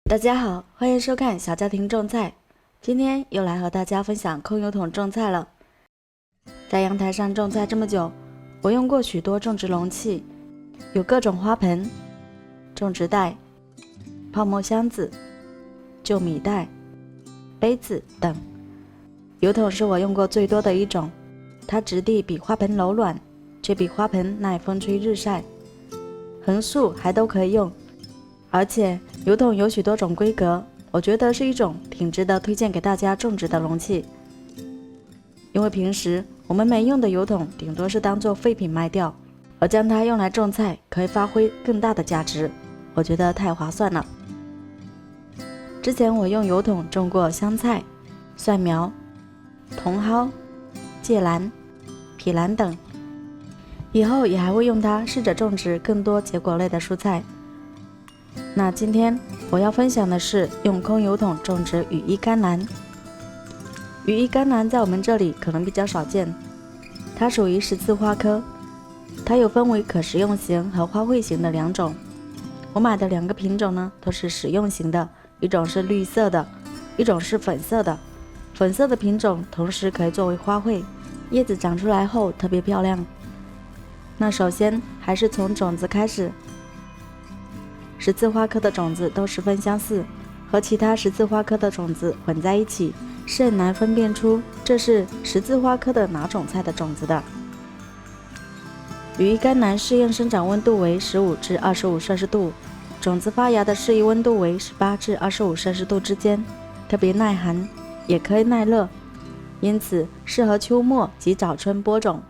大家好，欢迎收看小家庭种菜。今天又来和大家分享空油桶种菜了。在阳台上种菜这么久，我用过许多种植容器，有各种花盆、种植袋、泡沫箱子、旧米袋、杯子等。油桶是我用过最多的一种，它质地比花盆柔软，却比花盆耐风吹日晒，横竖还都可以用。而且油桶有许多种规格，我觉得是一种挺值得推荐给大家种植的容器。因为平时我们没用的油桶顶多是当做废品卖掉，而将它用来种菜可以发挥更大的价值，我觉得太划算了。之前我用油桶种过香菜、蒜苗、茼蒿、芥蓝、皮兰等，以后也还会用它试着种植更多结果类的蔬菜。那今天我要分享的是用空油桶种植羽衣甘蓝。羽衣甘蓝在我们这里可能比较少见，它属于十字花科，它有分为可食用型和花卉型的两种。我买的两个品种呢，都是食用型的，一种是绿色的，一种是粉色的。粉色的品种同时可以作为花卉，叶子长出来后特别漂亮。那首先还是从种子开始。十字花科的种子都十分相似，和其他十字花科的种子混在一起，是很难分辨出这是十字花科的哪种菜的种子的。羽衣甘蓝适应生长温度为15至25摄氏度，种子发芽的适宜温度为18至25摄氏度之间，特别耐寒，也可以耐热，因此适合秋末及早春播种。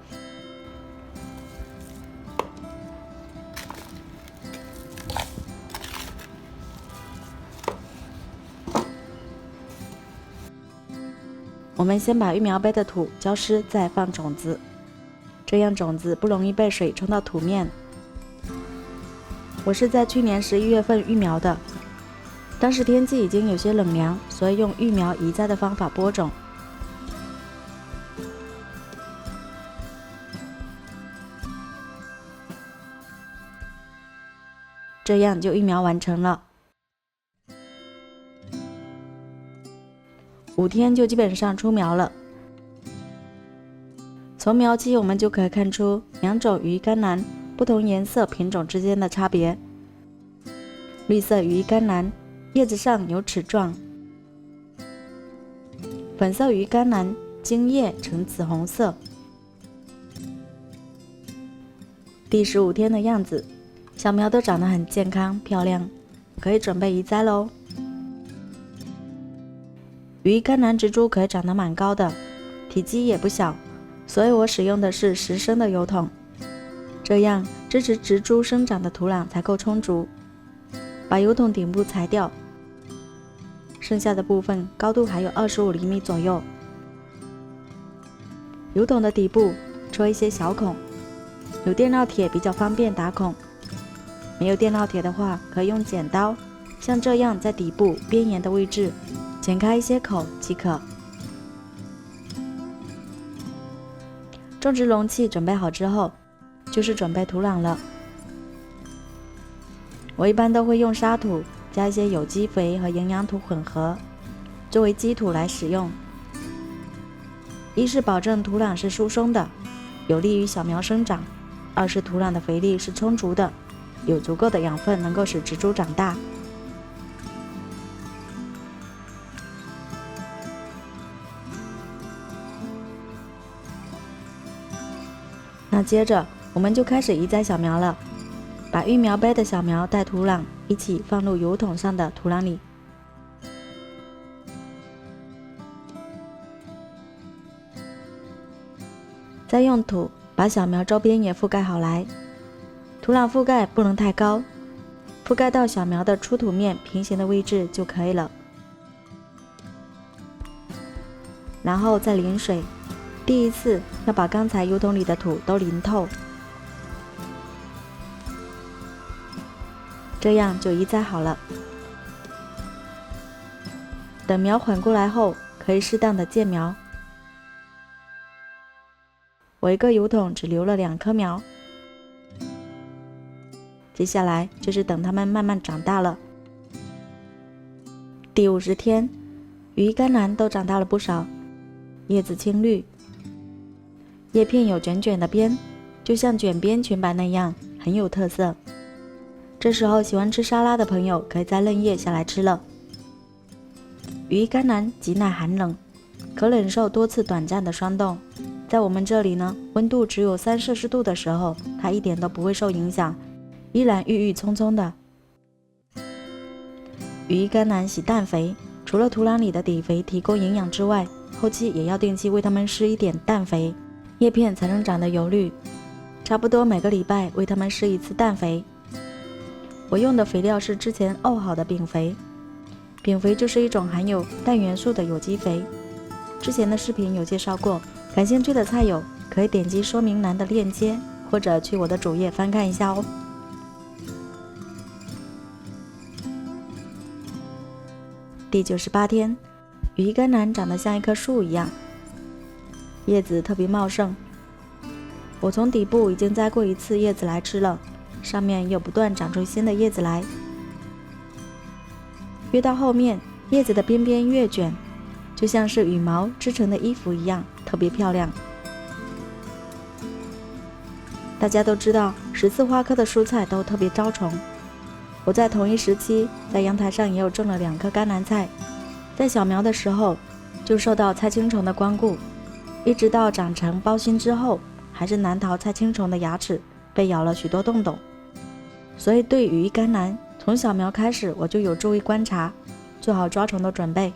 我们先把育苗杯的土浇湿，再放种子，这样种子不容易被水冲到土面。我是在去年11月份育苗的，当时天气已经有些冷凉，所以用育苗移栽的方法播种。这样就育苗完成了。5天就基本上出苗了。从苗期我们就可以看出两种羽衣甘蓝不同颜色品种之间的差别。绿色羽衣甘蓝叶子上有齿状，粉色羽衣甘蓝茎叶呈紫红色。第15天的样子，小苗都长得很健康漂亮，可以准备移栽喽。羽衣甘蓝植株可以长得蛮高的，体积也不小，所以我使用的是10升的油桶，这样支持植株生长的土壤才够充足。把油桶顶部裁掉，剩下的部分高度还有25厘米左右。油桶的底部戳一些小孔，有电烙铁比较方便打孔，没有电烙铁的话可以用剪刀，像这样在底部边沿的位置剪开一些口即可。种植容器准备好之后，就是准备土壤了。我一般都会用沙土加一些有机肥和营养土混合，作为基土来使用。一是保证土壤是疏松的，有利于小苗生长；二是土壤的肥力是充足的，有足够的养分能够使植株长大。那接着我们就开始移栽小苗了，把育苗杯的小苗带土壤一起放入油桶上的土壤里。再用土把小苗周边也覆盖好来，土壤覆盖不能太高，覆盖到小苗的出土面平行的位置就可以了。然后再淋水，第一次要把刚才油桶里的土都淋透，这样就移栽好了。等苗缓过来后，可以适当的间苗。我一个油桶只留了2棵苗，接下来就是等它们慢慢长大了。第50天，羽衣甘蓝都长大了不少，叶子青绿，叶片有卷卷的边，就像卷边裙摆那样，很有特色。这时候喜欢吃沙拉的朋友可以摘嫩叶下来吃了。羽衣甘蓝极耐寒冷，可忍受多次短暂的霜冻。在我们这里呢，温度只有3°C的时候，它一点都不会受影响，依然郁郁葱葱的。羽衣甘蓝喜氮肥，除了土壤里的底肥提供营养之外，后期也要定期为它们施一点氮肥，叶片才能长得油绿。差不多每个礼拜为它们施1次氮肥。我用的肥料是之前沤好的饼肥，饼肥就是一种含有氮元素的有机肥，之前的视频有介绍过，感兴趣的菜友可以点击说明栏的链接，或者去我的主页翻看一下哦。第98天，羽衣甘蓝长得像一棵树一样，叶子特别茂盛。我从底部已经摘过1次叶子来吃了，上面又不断长出新的叶子来。越到后面，叶子的边边越卷，就像是羽毛织成的衣服一样，特别漂亮。大家都知道，10字花科的蔬菜都特别招虫。我在同一时期，在阳台上也有种了2棵甘蓝菜，在小苗的时候就受到菜青虫的光顾，一直到长成苞心之后，还是难逃菜青虫的牙齿，被咬了许多洞洞。所以对羽衣甘蓝，从小苗开始我就有注意观察，做好抓虫的准备，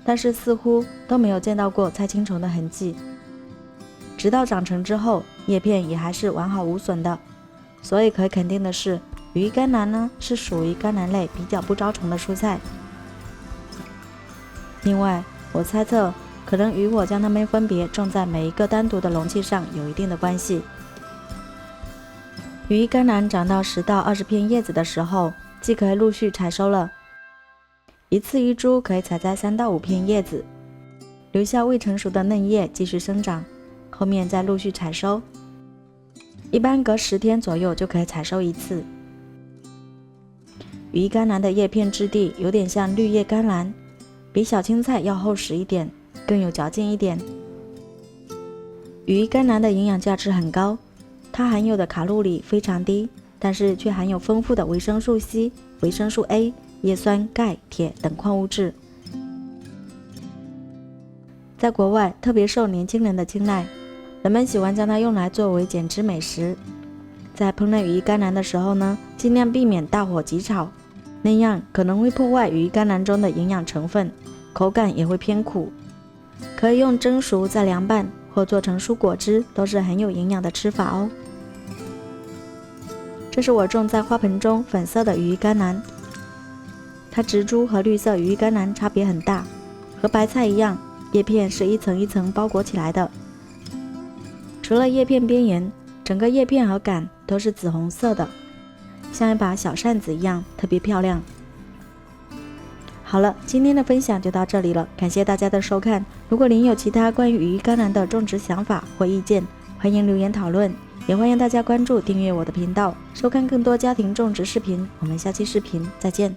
但是似乎都没有见到过菜青虫的痕迹。直到长成之后，叶片也还是完好无损的，所以可以肯定的是，羽衣甘蓝呢是属于甘蓝类比较不招虫的蔬菜。另外，我猜测可能与我将它们分别种在每一个单独的容器上有一定的关系。羽衣甘蓝长到10到20片叶子的时候，既可以陆续采收了，一次一株可以采摘3到5片叶子，留下未成熟的嫩叶继续生长，后面再陆续采收，一般隔10天左右就可以采收1次。羽衣甘蓝的叶片质地有点像绿叶甘蓝，比小青菜要厚实一点，更有嚼劲一点。羽衣甘蓝的营养价值很高，它含有的卡路里非常低，但是却含有丰富的维生素 C、维生素 A、叶酸、钙、铁等矿物质。在国外特别受年轻人的青睐，人们喜欢将它用来作为减脂美食。在烹饪羽衣甘蓝的时候呢，尽量避免大火急炒，那样可能会破坏羽衣甘蓝中的营养成分，口感也会偏苦。可以用蒸熟再凉拌，或做成蔬果汁，都是很有营养的吃法哦。这是我种在花盆中粉色的羽衣甘蓝，它植株和绿色羽衣甘蓝差别很大，和白菜一样，叶片是一层一层包裹起来的。除了叶片边缘，整个叶片和杆都是紫红色的，像一把小扇子一样，特别漂亮。好了，今天的分享就到这里了，感谢大家的收看。如果您有其他关于羽衣甘蓝的种植想法或意见，欢迎留言讨论，也欢迎大家关注订阅我的频道，收看更多家庭种植视频。我们下期视频再见。